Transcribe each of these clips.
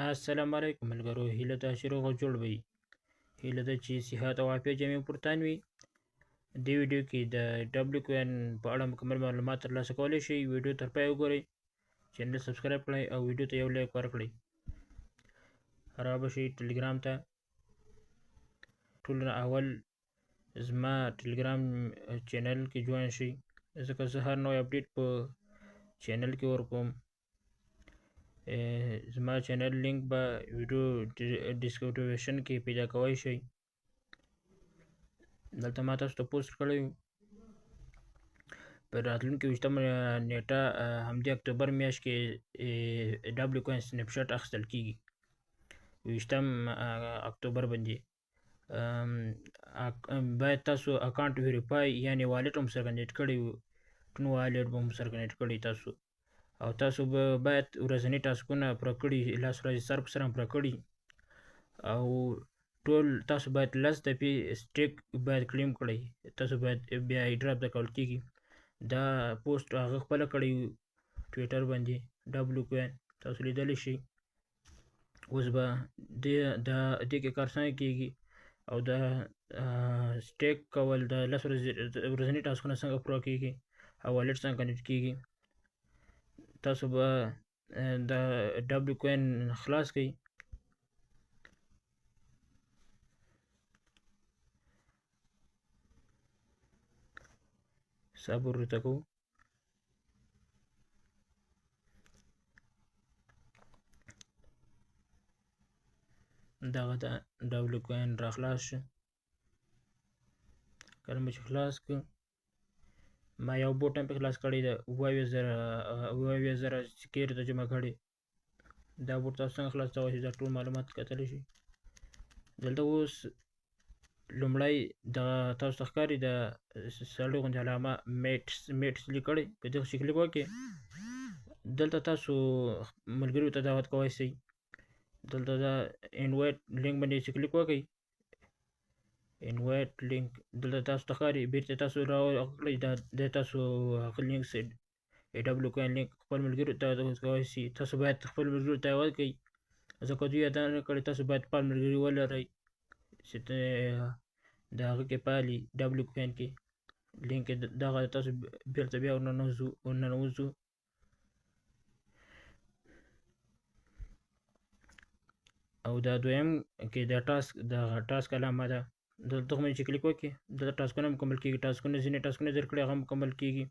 السلام علیکم ملګرو، هیله ده چې روغ او جوړ وئ. هیله ده چې صحت او عافیت جميع پرتان وي. دې ویډیو کې د ډبلیو کوین په اړه مکمل معلومات ترلاسه کولی شئ. ویډیو تر پای وګورئ، چینل سبسکرایب کړئ او ویډیو ته یو لایک ورکړئ. رابشئ ټلګرام ته. ټولو نه اول زما ټلګرام چینل کې جوین شئ، ځکه زه هر نوی اپډیټ په چینل کې ورکوم. زما چینل لینک به ویډیو ډسکرپشن کې پیدا کولی شئ. دلته ما تاسو ته پوسټ کړی و په راتلونکې 20 نیټه همدې اکتوبر میاشت کې ډبلیو کوین سنیپ شاټ اخیستل کیږي. 20 اکتوبر باندې باید تاسو اکاونټ ویریفای یعنی والټ هم سره کنیکټ کړی و. ټون والټ به هم سره کنیکټ کړی تاسو، او تاسو به باید ورځنی ټاسکونه پوره کړي، لاس ورځې سر په سر هم پوره کړي، او ټول تاسو باید 10 دفعې سټیک باید کلیم کړئ. تاسو باید بیا ایډراپ درکول کیږي. دا پوسټ هغه خپله کړی و ټویټر باندې ډبلیو کوین، تاسو لیدلی شئ. اوس به دې کې کار څنګه کیږي او د سټیک کول د 10 ورځني ټاسکونه څنګه پوره کیږي او والټ څنګه کنیکټ کیږي. تاسو به د ډبلیو کوین خلاص کړئ. صبر ورته کوو. دغه د ډبلیو کوین را خلاص شو. کله مې چې خلاص کړ، ما یو بوټ هم پې خلاص کړی د اووه سکې ته جمع کړی. دا بوټ تاسو څنګه خلاصولی شئ، دا ټول معلومات کتلی شئ. دلته اوس لومړی د تاسو ته ښکاري د سړي غوندې علامه میټس لیکلی، په دغه شي کلیک وکړئ. دلته تاسو ملګریو ته دعوت کولی شئ. دلته دا انوایټ لینک باندې چې کلیک وکړئ، انوایټ لینک دلته تاسو ته ښکاري، بیرته تاسو راوکړئ. دا تاسو هغه لینک ډبلیو کوین لینک خپل ملګریو ته کولی شئ. تاسو باید خپل ملګریو ته ورکړئ، ځکه دوی ادا نه کړی. تاسو باید خپل ملګري ولرئ چې د هغه کې پالي ډبلیو کوین کې لینک دغه تاسو بیرته بیا ورننوځو. او دا دویم کې د ټاسک علامه ده، دلته باندې چې کلیک وکړئ، دلته ټاسکونه مکمل کیږي. ځینې ټاسکونه در کړي هغه مکمل کیږي.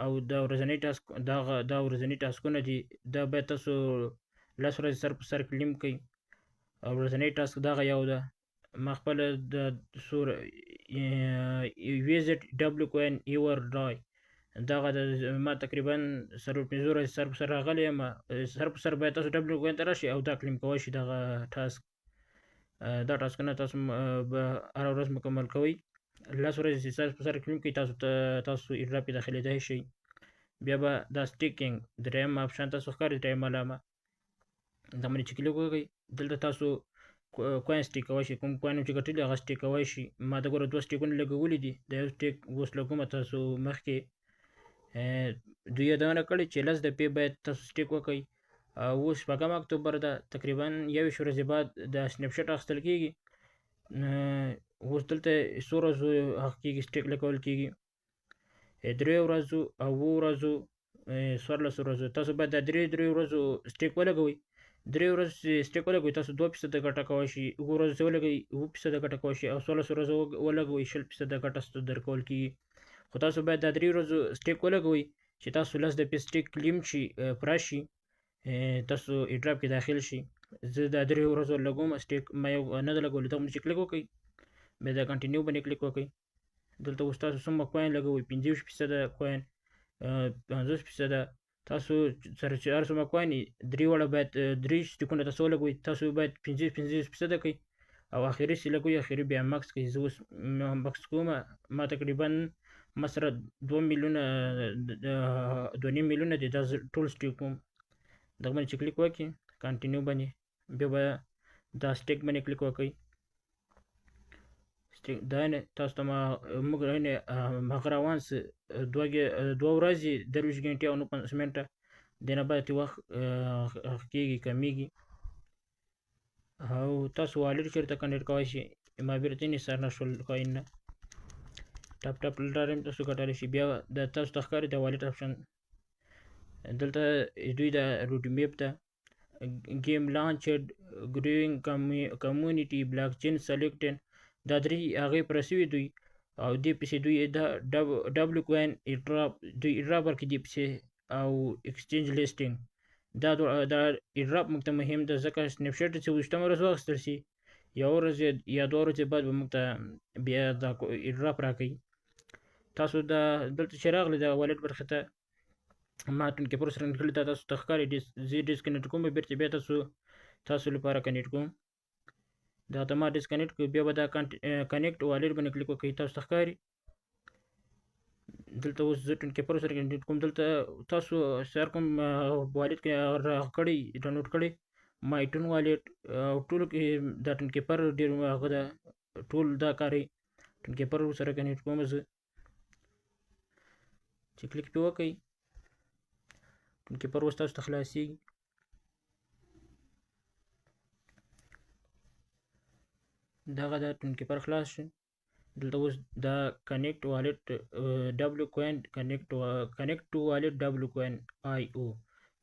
او دا ورځنی ټاسکونه دي، دا باید تاسو 10 ورځې سر په سر کلیم کړئ. او ورځنی ټاسک دغه یو ده. ما خپله د ویزټ ډبلیو کوین یور ډای دغه ما تقریبا 15 ورځې سر په سر راغلی یم. سر په سر باید تاسو ډبلیو کوین ته راشئ او دا کلیم کولی شئ. دغه ټاسک دا ټاسکونه تاسو به هره ورځ مکمل کوئ. 10 ورځې سر په سر کلیم کوئ، تاسو ایډراپ کې داخلېدای شئ. بیا به دا سټیکینګ دریم آپشن تاسو ښکاري، دریم علامه دا باندې چې کلیک وکړئ، دلته تاسو کوین سټیک کولی شئ. کوم کوین چې ګټلي هغه سټیک کولی شئ. ما د ګوره 2 سټیکونه لګولي دي. د یو سټیک اوس لګومه، تاسو مخکې دوی یادونه کړې چې 10 دفعې باید تاسو سټیک وکړئ. اوس 5 اکتوبر ده، تقریبا 21 ورځې بعد د سنیپ شاټ اخیستل کیږي. اوس دلته څو ورځو هغه کیږي سټیک لګول کیږي، 3 ورځو او 7 ورځو 14 ورځو. تاسو باید د 3 ورځو سټیک ولګوئ. 3 ورځې سټیک ولګوئ، تاسو 2% ګټه کولی شئ. 7 ورځې ولګوئ، 7% ګټه کولی شئ. او 16 ورځې ولګوئ، 20% ګټه درکول کیږي. خو تاسو باید د 3 ورځو سټیک ولګوئ چې تاسو 10 دفعې سټیک کلیم شي، پوره شي، تاسو ایډراپ کې داخل شي. زه د 3 ورځو لګوم سټیک، ما یو نه ده لګولې. ته چې کلیک وکړئ، بیا د کنټینیو باندې کلیک وکړئ. دلته اوس تاسو څومره کوین لګوئ، 25% کوین، 50%. تاسو سره چې هر څومره کوین 3 واړه باید 3 سټیکونه تاسو ولګوئ. تاسو باید 50% کوئ او اخري چې لګوئ اخري بیا مکس کوئ. زه اوس مکس کوم، ما تقریبا ما سره 2 میلیونه دي، دا ټول سټیک کوم. دغه باندې چې کلیک وکړئ، کنټینیو باندې، بیا به دا سټیک باندې کلیک وکړئ. دا تاسو ته موږ هغه راوانس 2 ورځې 23 ګنټې او 49 منټه د نه بعد وخت کېږي کمیږي او تاسو والټ چېرته کنیکټ کولی شئ ما بیرته انحصار نه شول کوین نه ټاپ ټاپ لاره هم تاسو ګټلی شئ بیا د تاسو ته ښکاري د والټ آپشن دلته دوی د روټ میپ ته ګیم لانچډ ګروینګ کمیونټي بلاک چین سلیکټن دا درې هغې پوره سوي دوی او دې پسې دوی ډبلو کوین ایرډراپ دوی ایرډراپ ورکړي دې پسې او ایکسچینج لیسټینګ دا ایرډراپ موږ ته مهم ده ځکه سنیپ شاټ چې 20 ورځ واخیستل شي یوه ورځ یا 2 ورځې بعد به موږ ته بیا دا ایرډراپ راکوي تاسو دا دلته چې راغلی د والټ برخې ته ما ټونکې پر سره کړي دا تاسو ته ښکاري زه ډسکنیکټ کوم بیرته بیا تاسو لپاره کنیکټ کوم دا ته ما ډسکنیکټ کړو بیا به دا کنیکټ والټ باندې کلیک وکړئ تاسو ته ښکاري دلته اوس زه ټونکې پر سره کنیکټ کوم دلته تاسو سر کوم والټ کې راکړی ډاونلوډ کړی مای ټون والټ او ټولو کې دا ټونکې پر ډېر هغه ده ټول دا کاري ټونکې پر سره کنیکټ کوم زه چې کلیک پې وکړئ ټونکې پر اوس تاسو ته خلاصېږي دغه دا ټونکې پر خلاص شو دلته اوس دا کنیکټ والټ ډبلو کوین کنیکټ ټو والټ ډبلو کوین آی او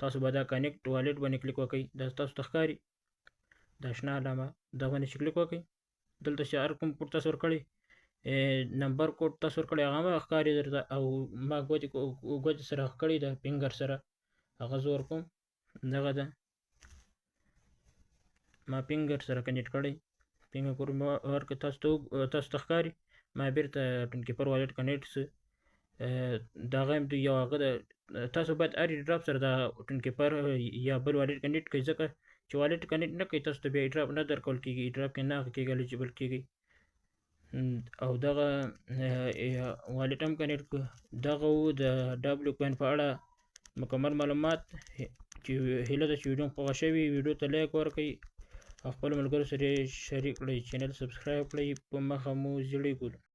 تاسو به دا کنیکټ والټ باندې کلیک وکړئ دا تاسو ته ښکاري دا شنه علامه دا باندې چې کلیک وکړئ دلته چې هر کوم کوډ تاسو ورکړی نمبر کوډ تاسو ورکړی هغه به ښکاري درته او ما ګوتې سره ښکړی ده فنګر سره هغه زه ورکوم دغه ده ما فنګر سره کنیکټ کړی فنګر کوډ مې ورکړ تاسو ته ښکاري ما بیرته ټونکې پر والټ کنیکټ سه دغه هم یو هغه ده تاسو باید هر ایرډراپ سره دا ټونکې پر یا بل والټ کنیکټ کړئ ځکه چې والټ کنیکټ نه کوئ تاسو ته بیا ایرډراپ نه درکول کېږي ایرډراپ کې نه کېږي الیجیبل کېږي او دغه والټ هم کنیکټ کړو دغه و د ډبلو کوین په اړه مکمل معلومات چې هیله ده چې ویډیو خوښه شوي ویډیو ته لایک ورکړئ او خپلو ملګرو سره یې شریک کړئ چینل سبسکرایب کړئ په مخه مو زیړی ګلو